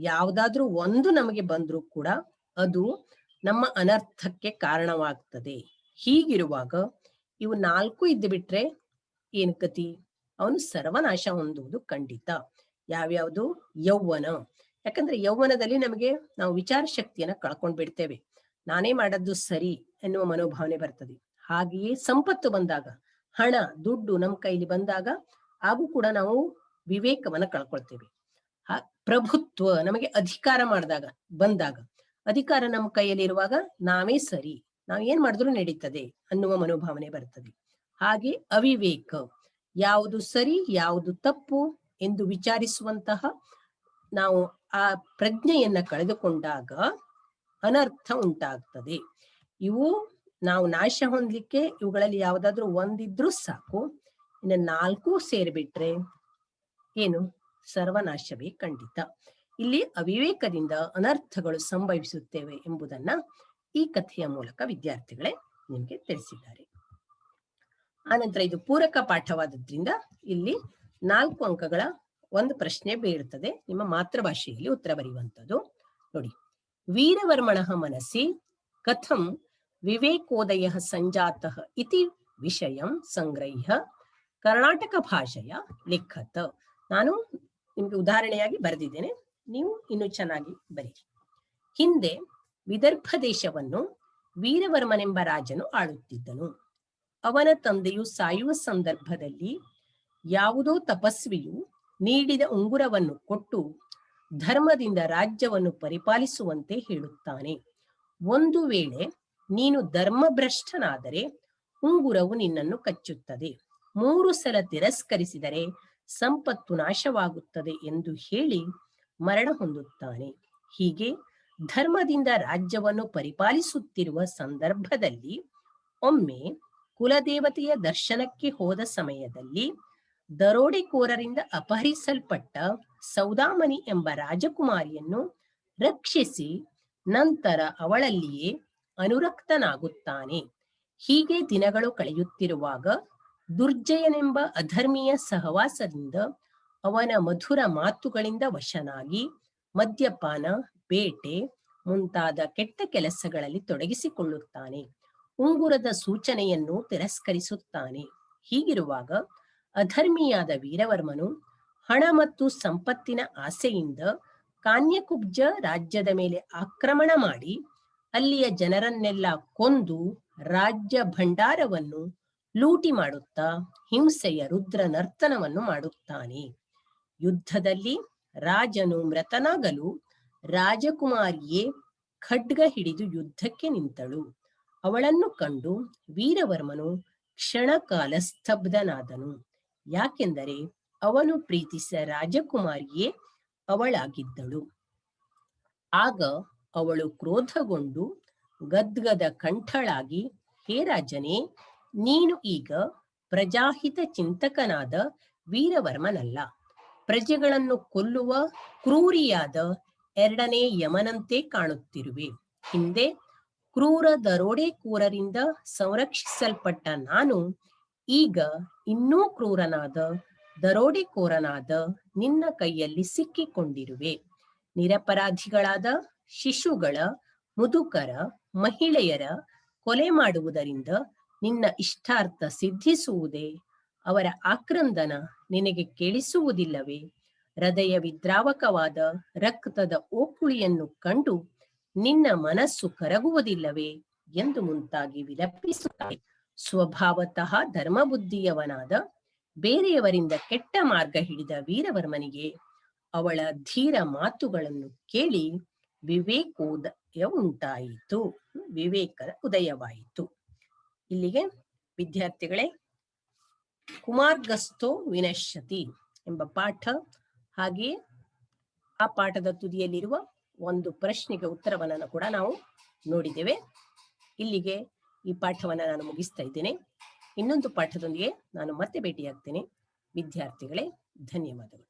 Speaker 1: ಯಾವುದಾದ್ರೂ ಒಂದು ನಮಗೆ ಬಂದ್ರೂ ಕೂಡ ಅದು ನಮ್ಮ ಅನರ್ಥಕ್ಕೆ ಕಾರಣವಾಗ್ತದೆ. ಹೀಗಿರುವಾಗ ಇವು 4 ಇದ್ದು ಬಿಟ್ರೆ ಏನ್ ಗತಿ? ಅವನು ಸರ್ವನಾಶ ಹೊಂದುವುದು ಖಂಡಿತ. ಯಾವ್ಯಾವುದು? ಯೌವನ. ಯಾಕಂದ್ರೆ ಯೌವನದಲ್ಲಿ ನಾವು ವಿಚಾರ ಶಕ್ತಿಯನ್ನ ಕಳ್ಕೊಂಡ್ ಬಿಡ್ತೇವೆ. ನಾನೇ ಮಾಡದ್ದು ಸರಿ ಎನ್ನುವ ಮನೋಭಾವನೆ ಬರ್ತದೆ. ಹಾಗೆಯೇ ಸಂಪತ್ತು ಬಂದಾಗ, ಹಣ ದುಡ್ಡು ನಮ್ಮ ಕೈಲಿ ಬಂದಾಗ ಹಾಗೂ ಕೂಡ ನಾವು ವಿವೇಕವನ್ನ ಕಳ್ಕೊಳ್ತೇವೆ. ಪ್ರಭುತ್ವ ನಮಗೆ ಅಧಿಕಾರ ಬಂದಾಗ ಅಧಿಕಾರ ನಮ್ಮ ಕೈಯಲ್ಲಿ ಇರುವಾಗ ನಾವೇ ಸರಿ, ನಾವ್ ಏನ್ ಮಾಡಿದ್ರು ನಡೀತದೆ ಅನ್ನುವ ಮನೋಭಾವನೆ ಬರ್ತದೆ. ಹಾಗೆ ಅವಿವೇಕ, ಯಾವುದು ಸರಿ ಯಾವುದು ತಪ್ಪು ಎಂದು ವಿಚಾರಿಸುವಂತಹ ನಾವು ಆ ಪ್ರಜ್ಞೆಯನ್ನ ಕಳೆದುಕೊಂಡಾಗ ಅನರ್ಥ ಉಂಟಾಗ್ತದೆ. ಇವು ನಾವು ನಾಶ ಹೊಂದಲಿಕ್ಕೆ ಇವುಗಳಲ್ಲಿ ಯಾವುದಾದ್ರೂ ಒಂದಿದ್ರೂ ಸಾಕು. ಇನ್ನು 4 ಸೇರಿಬಿಟ್ರೆ ಏನು? ಸರ್ವನಾಶವೇ ಖಂಡಿತ. ಇಲ್ಲಿ ಅವಿವೇಕದಿಂದ ಅನರ್ಥಗಳು ಸಂಭವಿಸುತ್ತೇವೆ ಎಂಬುದನ್ನ ಈ ಕಥೆಯ ಮೂಲಕ ವಿದ್ಯಾರ್ಥಿಗಳೇ ನಿಮ್ಗೆ ತಿಳಿಸಿದ್ದಾರೆ. ಆನಂತರ ಇದು ಪೂರಕ ಪಾಠವಾದದ್ರಿಂದ ಇಲ್ಲಿ 4 ಅಂಕಗಳ ಒಂದು ಪ್ರಶ್ನೆ ಬೀಳುತ್ತದೆ. ನಿಮ್ಮ ಮಾತೃಭಾಷೆಯಲ್ಲಿ ಉತ್ತರ ಬರೆಯುವಂಥದ್ದು. ನೋಡಿ, ವೀರವರ್ಮಣಃ ಮನಸ್ಸಿ ಕಥಂ ವಿವೇಕೋದಯ ಸಂಜಾತಃ ಇತಿ ವಿಷಯಂ ಸಂಗ್ರಹ್ಯ ಕರ್ನಾಟಕ ಭಾಷೆಯ ಲಿಖತ. ನಾನು ನಿಮ್ಗೆ ಉದಾಹರಣೆಯಾಗಿ ಬರೆದಿದ್ದೇನೆ, ನೀವು ಇನ್ನು ಚೆನ್ನಾಗಿ ಬರೀರಿ. ಹಿಂದೆ ವಿದರ್ಭ ದೇಶವನ್ನು ವೀರವರ್ಮನೆಂಬ ರಾಜನು ಆಳುತ್ತಿದ್ದನು. ಅವನ ತಂದೆಯು ಸಾಯುವ ಸಂದರ್ಭದಲ್ಲಿ ಯಾವುದೋ ತಪಸ್ವಿಯು ನೀಡಿದ ಉಂಗುರವನ್ನು ಕೊಟ್ಟು ಧರ್ಮದಿಂದ ರಾಜ್ಯವನ್ನು ಪರಿಪಾಲಿಸುವಂತೆ ಹೇಳುತ್ತಾನೆ. ಒಂದು ವೇಳೆ ನೀನು ಧರ್ಮಭ್ರಷ್ಟನಾದರೆ ಉಂಗುರವು ನಿನ್ನನ್ನು ಕಚ್ಚುತ್ತದೆ, 3 ಸಲ ತಿರಸ್ಕರಿಸಿದರೆ ಸಂಪತ್ತು ನಾಶವಾಗುತ್ತದೆ ಎಂದು ಹೇಳಿ ಮರಣ ಹೊಂದುತ್ತಾನೆ. ಹೀಗೆ ಧರ್ಮದಿಂದ ರಾಜ್ಯವನ್ನು ಪರಿಪಾಲಿಸುತ್ತಿರುವ ಸಂದರ್ಭದಲ್ಲಿ ಒಮ್ಮೆ ಕುಲದೇವತೆಯ ದರ್ಶನಕ್ಕೆ ಹೋದ ಸಮಯದಲ್ಲಿ ದರೋಡೆಕೋರರಿಂದ ಅಪಹರಿಸಲ್ಪಟ್ಟ ಸೌದಾಮನಿ ಎಂಬ ರಾಜಕುಮಾರಿಯನ್ನು ರಕ್ಷಿಸಿ ನಂತರ ಅವಳಲ್ಲಿಯೇ ಅನುರಕ್ತನಾಗುತ್ತಾನೆ. ಹೀಗೆ ದಿನಗಳು ಕಳೆಯುತ್ತಿರುವಾಗ ದುರ್ಜಯನೆಂಬ ಅಧರ್ಮೀಯ ಸಹವಾಸದಿಂದ ಅವನ ಮಧುರ ಮಾತುಗಳಿಂದ ವಶನಾಗಿ ಮದ್ಯಪಾನ, ಬೇಟೆ ಮುಂತಾದ ಕೆಟ್ಟ ಕೆಲಸಗಳಲ್ಲಿ ತೊಡಗಿಸಿಕೊಳ್ಳುತ್ತಾನೆ. ಉಂಗುರದ ಸೂಚನೆಯನ್ನು ತಿರಸ್ಕರಿಸುತ್ತಾನೆ. ಹೀಗಿರುವಾಗ ಅಧರ್ಮಿಯಾದ ವೀರವರ್ಮನು ಹಣ ಮತ್ತು ಸಂಪತ್ತಿನ ಆಸೆಯಿಂದ ಕಾನ್ಯಕುಬ್ಜ ರಾಜ್ಯದ ಮೇಲೆ ಆಕ್ರಮಣ ಮಾಡಿ ಅಲ್ಲಿಯ ಜನರನ್ನೆಲ್ಲ ಕೊಂದು ರಾಜ್ಯ ಭಂಡಾರವನ್ನು ಲೂಟಿ ಮಾಡುತ್ತಾ ಹಿಂಸೆಯ ರುದ್ರ ನರ್ತನವನ್ನು ಮಾಡುತ್ತಾನೆ. ಯುದ್ಧದಲ್ಲಿ ರಾಜನು ಮೃತನಾಗಲು ರಾಜಕುಮಾರಿಯೇ ಖಡ್ಗ ಹಿಡಿದು ಯುದ್ಧಕ್ಕೆ ನಿಂತಳು. ಅವಳನ್ನು ಕಂಡು ವೀರವರ್ಮನು ಕ್ಷಣಕಾಲ ಸ್ತಬ್ಧನಾದನು. ಯಾಕೆಂದರೆ ಅವನು ಪ್ರೀತಿಸಿದ ರಾಜಕುಮಾರಿಯೇ ಅವಳಾಗಿದ್ದಳು. ಆಗ ಅವಳು ಕ್ರೋಧಗೊಂಡು ಗದ್ಗದ ಕಂಠಳಾಗಿ, ಹೇ ರಾಜನೇ, ನೀನು ಈಗ ಪ್ರಜಾಹಿತ ಚಿಂತಕನಾದ ವೀರವರ್ಮನಲ್ಲ, ಪ್ರಜೆಗಳನ್ನು ಕೊಲ್ಲುವ ಕ್ರೂರಿಯಾದ ಎರಡನೇ ಯಮನಂತೆ ಕಾಣುತ್ತಿರುವೆ. ಹಿಂದೆ ಕ್ರೂರ ದರೋಡೆಕೋರರಿಂದ ಸಂರಕ್ಷಿಸಲ್ಪಟ್ಟ ನಾನು ಈಗ ಇನ್ನೂ ಕ್ರೂರನಾದ ದರೋಡೆಕೋರನಾದ ನಿನ್ನ ಕೈಯಲ್ಲಿ ಸಿಕ್ಕಿಕೊಂಡಿರುವೆ. ನಿರಪರಾಧಿಗಳಾದ ಶಿಶುಗಳ, ಮುದುಕರ, ಮಹಿಳೆಯರ ಕೊಲೆ ಮಾಡುವುದರಿಂದ ನಿನ್ನ ಇಷ್ಟಾರ್ಥ ಸಿದ್ಧಿಸುವುದೇ? ಅವರ ಆಕ್ರಂದನ ನಿನಗೆ ಕೇಳಿಸುವುದಿಲ್ಲವೇ? ಹೃದಯ ವಿದ್ರಾವಕವಾದ ರಕ್ತದ ಓಕುಳಿಯನ್ನು ಕಂಡು ನಿನ್ನ ಮನಸ್ಸು ಕರಗುವುದಿಲ್ಲವೇ ಎಂದು ಮುಂತಾಗಿ ವಿಲಪಿಸುತ್ತಾಳೆ. ಸ್ವಭಾವತಃ ಧರ್ಮಬುದ್ಧಿಯವನಾದ, ಬೇರೆಯವರಿಂದ ಕೆಟ್ಟ ಮಾರ್ಗ ಹಿಡಿದ ವೀರವರ್ಮನಿಗೆ ಅವಳ ಧೀರ ಮಾತುಗಳನ್ನು ಕೇಳಿ ವಿವೇಕೋದಯ ಉಂಟಾಯಿತು, ವಿವೇಕದ ಉದಯವಾಯಿತು. ಇಲ್ಲಿಗೆ ವಿದ್ಯಾರ್ಥಿಗಳೇ, ಕುಮಾರ್ಗಸ್ಥೋ ವಿನಶ್ಯತಿ ಎಂಬ ಪಾಠ, ಹಾಗೆಯೇ ಆ ಪಾಠದ ತುದಿಯಲ್ಲಿರುವ ಒಂದು ಪ್ರಶ್ನೆಗೆ ಉತ್ತರವನ್ನು ಕೂಡ ನಾವು ನೋಡಿದ್ದೇವೆ. ಇಲ್ಲಿಗೆ ಈ ಪಾಠವನ್ನು ನಾನು ಮುಗಿಸ್ತಾ ಇದ್ದೇನೆ. ಇನ್ನೊಂದು ಪಾಠದೊಂದಿಗೆ ನಾನು ಮತ್ತೆ ಭೇಟಿಯಾಗ್ತೇನೆ. ವಿದ್ಯಾರ್ಥಿಗಳೇ, ಧನ್ಯವಾದಗಳು.